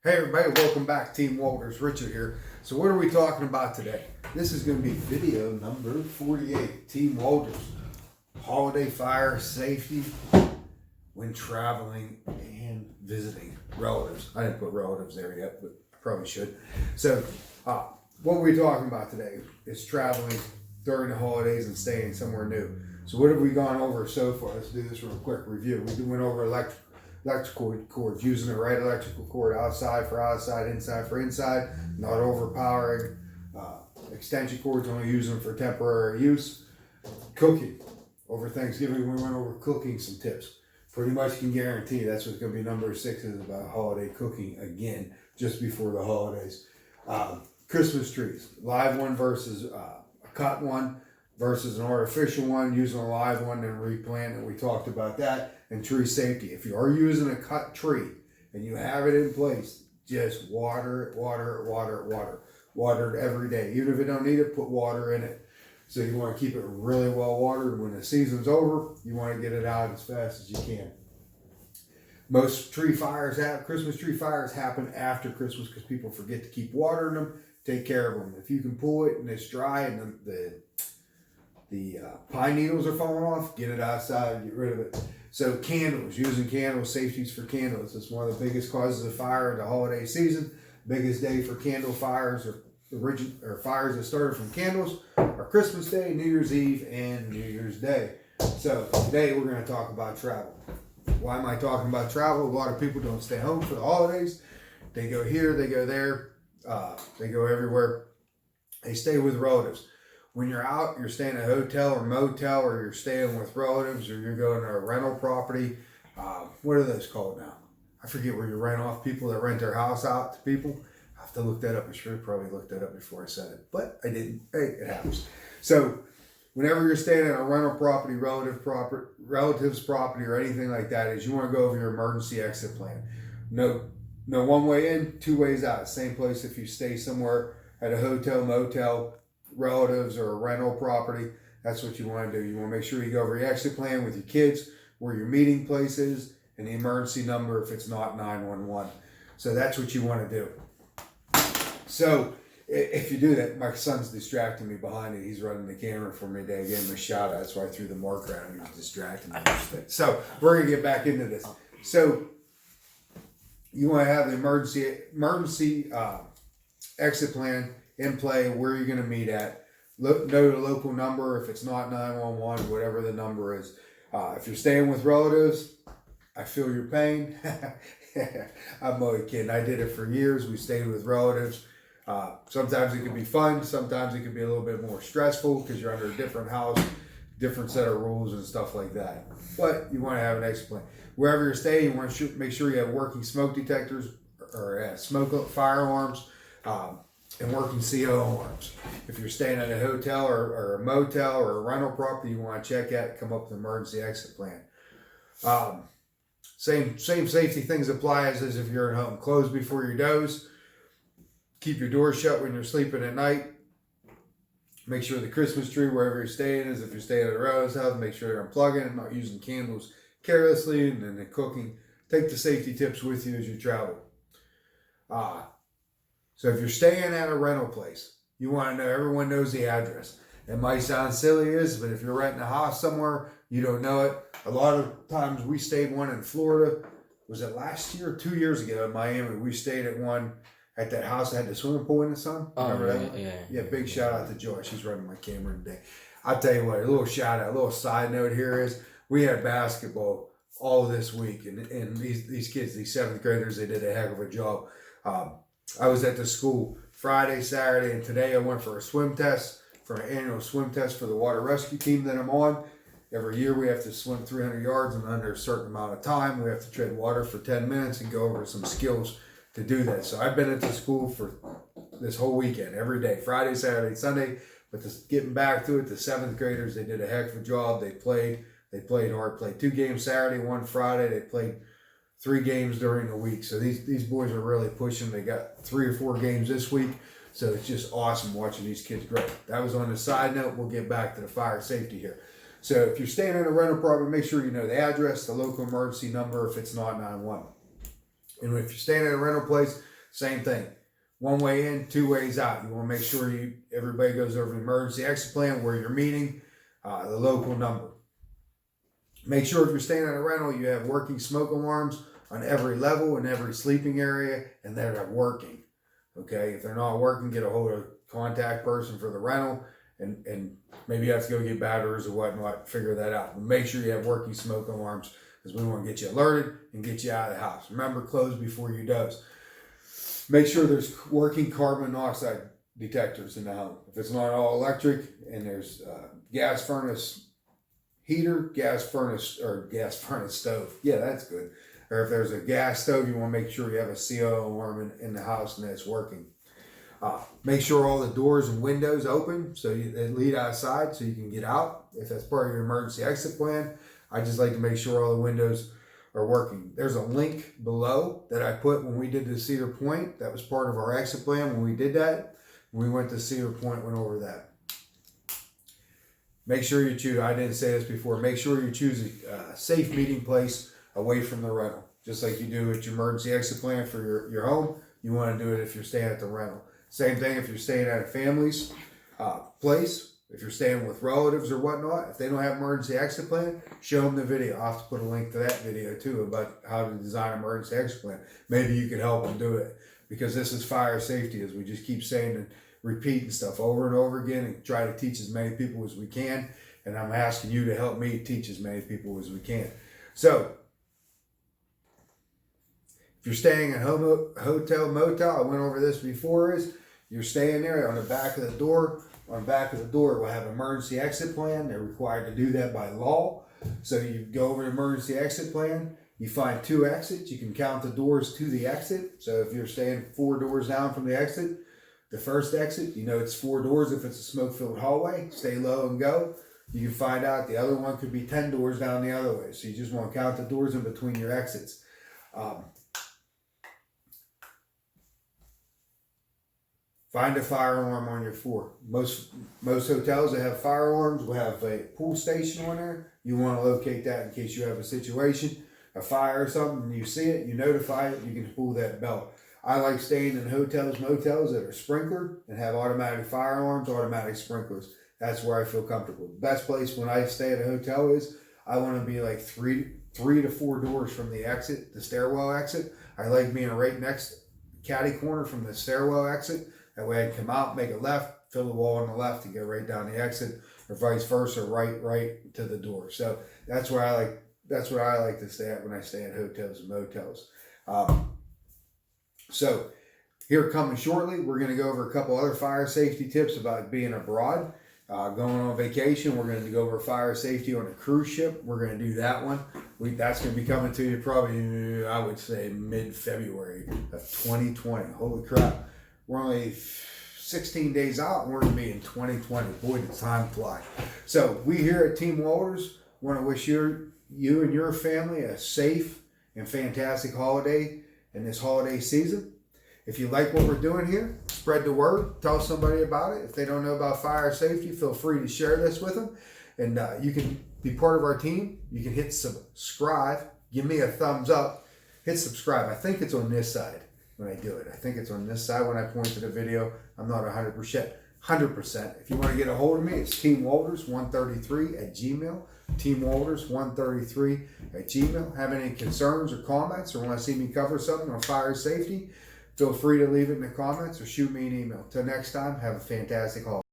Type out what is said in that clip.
Hey everybody, welcome back. Team Walters, Richard here. So what are we talking about today? This is going to be video number 48. Team Walters, holiday fire safety when traveling and visiting relatives. I didn't put relatives there yet, but I probably should. So what we're talking about today is traveling during the holidays and staying somewhere new. So what have we gone over so far? Let's do this real quick review. We went over electrical cords, using the right electrical cord outside for outside, inside for inside, not overpowering. Extension cords, only using them for temporary use. Cooking. Over Thanksgiving, we went over cooking, some tips. Pretty much can guarantee that's what's going to be number 6 is about holiday cooking again, just before the holidays. Christmas trees, live one versus a cut one versus an artificial one, using a live one and replanting. We talked about that. And tree safety. If you are using a cut tree and you have it in place, just water it every day. Even if you don't need it, put water in it. So you want to keep it really well watered. When the season's over, you want to get it out as fast as you can. Most Christmas tree fires happen after Christmas because people forget to keep watering them. Take care of them. If you can pull it and it's dry and the pine needles are falling off, get it outside and get rid of it. So candles, using candles, safeties for candles. It's one of the biggest causes of fire in the holiday season. Biggest day for candle fires or fires that started from candles are Christmas Day, New Year's Eve, and New Year's Day. So today we're going to talk about travel. Why am I talking about travel? A lot of people don't stay home for the holidays. They go here, they go there, they go everywhere. They stay with relatives. When you're out, you're staying at a hotel or motel, or you're staying with relatives, or you're going to a rental property. What are those called now? I forget where you rent off people that rent their house out to people. I have to look that up. I should have probably looked that up before I said it, but I didn't. Hey, it happens. So whenever you're staying at a rental property, relative's property, or anything like that, is you want to go over your emergency exit plan. No one way in, 2 ways out. Same place if you stay somewhere at a hotel, motel, relatives, or a rental property. That's what you want to do. You want to make sure you go over your exit plan with your kids, where your meeting place is, and the emergency number if it's not 911. So that's what you want to do. So if you do that, my son's distracting me behind it. He's running the camera for me today. I gave him a shout out. That's why I threw the marker out. He was distracting me. So we're going to get back into this. So you want to have the emergency exit plan in play, where you're going to meet at. Know the local number if it's not 911, whatever the number is. If you're staying with relatives, I feel your pain. I'm only kidding. I did it for years. We stayed with relatives. Sometimes it can be fun. Sometimes it can be a little bit more stressful because you're under a different house, different set of rules and stuff like that. But you want to have an exit plan. Wherever you're staying, you want to make sure you have working smoke detectors or fire alarms. And working CO alarms. If you're staying at a hotel or a motel or a rental property, you want to check at, come up with an emergency exit plan. Same safety things apply as if you're at home. Close before you doze. Keep your door shut when you're sleeping at night. Make sure the Christmas tree, wherever you're staying is, if you're staying at a relative's house, make sure you're unplugging and not using candles carelessly. And then the cooking. Take the safety tips with you as you travel. So if you're staying at a rental place, you want to know, everyone knows the address. It might sound silly, but if you're renting a house somewhere, you don't know it. A lot of times we stayed one in Florida. Was it last year or 2 years ago in Miami? We stayed at one at that house that had the swimming pool in the sun. Remember that one? Yeah, big shout out to Joy. She's running my camera today. I'll tell you what, a little shout out, a little side note here is we had basketball all this week. And these kids, these 7th graders, they did a heck of a job. I was at the school Friday, Saturday, and today I went for a swim test, for an annual swim test for the water rescue team that I'm on. Every year we have to swim 300 yards in under a certain amount of time. We have to tread water for 10 minutes and go over some skills to do that. So I've been at the school for this whole weekend, every day, Friday, Saturday, Sunday. But getting back to it, the 7th graders, they did a heck of a job. They played hard, played 2 games Saturday, 1 Friday. They played 3 games during the week. So these boys are really pushing. They got 3 or 4 games this week. So it's just awesome watching these kids grow. That was on the side note. We'll get back to the fire safety here. So if you're staying in a rental property, make sure you know the address, the local emergency number if it's not 911. And if you're staying at a rental place, Same thing. One way in, two ways out. You want to make sure everybody goes over the emergency exit plan, where you're meeting, the local number. Make sure if you're staying at a rental, you have working smoke alarms on every level and every sleeping area, and they're working. Okay, if they're not working, get a hold of a contact person for the rental, and maybe you have to go get batteries or whatnot, figure that out. But make sure you have working smoke alarms, because we want to get you alerted and get you out of the house. Remember, close before you doze. Make sure there's working carbon monoxide detectors in the home. If it's not all electric and there's gas furnace heater, gas furnace stove. Yeah, that's good. Or if there's a gas stove, you want to make sure you have a CO alarm in the house and that it's working. Make sure all the doors and windows open so they lead outside so you can get out. If that's part of your emergency exit plan, I just like to make sure all the windows are working. There's a link below that I put when we did the Cedar Point. That was part of our exit plan when we did that. When we went to Cedar Point, went over that. Make sure you choose, I didn't say this before, make sure you choose a safe meeting place away from the rental. Just like you do with your emergency exit plan for your home, you want to do it if you're staying at the rental. Same thing if you're staying at a family's place. If you're staying with relatives or whatnot, if they don't have emergency exit plan, show them the video. I'll have to put a link to that video too about how to design an emergency exit plan. Maybe you can help them do it, because this is fire safety, as we just keep saying and repeating stuff over and over again, and try to teach as many people as we can. And I'm asking you to help me teach as many people as we can. So if you're staying at hotel, motel, I went over this before, is you're staying there on the back of the door. On the back of the door, we'll have an emergency exit plan. They're required to do that by law. So you go over the emergency exit plan, you find 2 exits. You can count the doors to the exit. So if you're staying 4 doors down from the exit, the first exit, you know it's 4 doors if it's a smoke-filled hallway. Stay low and go. You can find out the other one could be 10 doors down the other way. So you just want to count the doors in between your exits. Find a fire alarm on your floor. Most hotels that have fire alarms will have a pull station on there. You want to locate that in case you have a situation, a fire or something, and you see it, you notify it, you can pull that bell. I like staying in hotels, motels that are sprinklered and have automatic fire alarms, automatic sprinklers. That's where I feel comfortable. The best place when I stay at a hotel is I want to be like 3 to 4 doors from the exit, the stairwell exit. I like being right next caddy corner from the stairwell exit. That way I can come out, make a left, fill the wall on the left to go right down the exit, or vice versa, right to the door. So that's what I like to stay at when I stay at hotels and motels. So here coming shortly, we're going to go over a couple other fire safety tips about being abroad, going on vacation. We're going to go over fire safety on a cruise ship. We're going to do that one. That's going to be coming to you probably, I would say, mid-February of 2020. Holy crap. We're only 16 days out, and we're going to be in 2020. Boy, the time fly. So we here at Team Walters want to wish you and your family a safe and fantastic holiday in this holiday season. If you like what we're doing here, spread the word. Tell somebody about it. If they don't know about fire safety, feel free to share this with them. And you can be part of our team. You can hit subscribe. Give me a thumbs up. Hit subscribe. I think it's on this side. When I do it, I think it's on this side when I point to the video. I'm not 100%. If you want to get a hold of me, it's teamwalters133@gmail. teamwalters133@gmail. Have any concerns or comments, or want to see me cover something on fire safety? Feel free to leave it in the comments or shoot me an email. Till next time, have a fantastic holiday.